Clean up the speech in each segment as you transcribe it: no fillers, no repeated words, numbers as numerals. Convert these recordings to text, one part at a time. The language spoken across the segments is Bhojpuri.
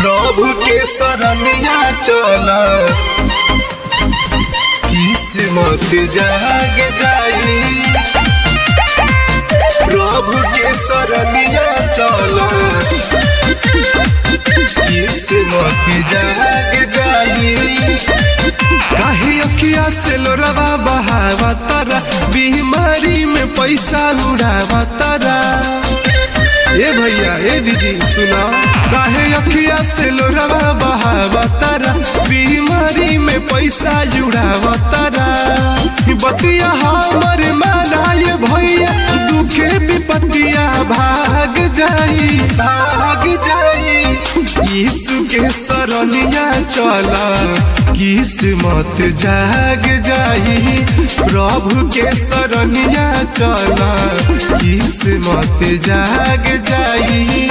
प्रभु के शरणिया चला किस्मत जाग जाई। प्रभु के शरणिया चला किस्मत जाग जाई। काहे अखिया से लोरवा बहावा तारा, बीमारी में पैसा उड़ावा तारा। ए भैया ए दीदी सुना, काहे अखिया से लोरवा बहावा तारा, बीमारी में पैसा उड़ावा तारा। बतिया हमर मानाए भैया, दुखे विपतिया भाग जाई भाग जाई। यीशु के शरणिया चला किस्मत जाग जाई। प्रभु के शरणिया चला किस्मत जाग जाई।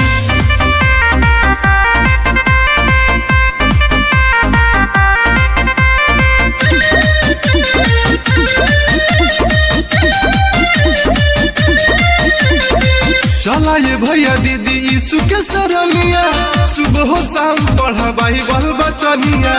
चला ये भैया दीदी यीशु के शरणिया, सुबह हो शाम पढ़ा बाइबल बचनिया।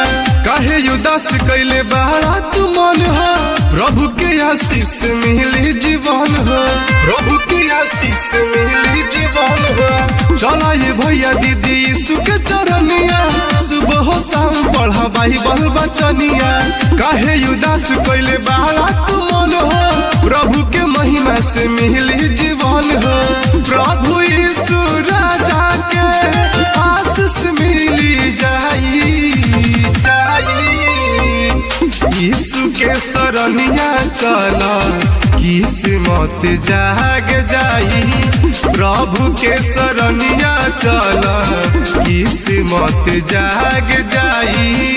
काहे उदास कैले बारा तू मन हो, प्रभु के आशीष मिली जीवन हो, प्रभु के आशीष मिली जीवन हो। चला ये भैया दीदी यीशु के चरणिया, सुबह हो शाम पढ़ा बाइबल बचनिया। काहे उदास कैले बारा तू मन हो, प्रभु के महिमा से मिली जीवन हो। प्रभु यीशु राजा के आशीष मिली जाई जाई। यीशु के शरणिया चला किस्मत जाग जाई। प्रभु के शरणिया चला किस्मत जाग जाई।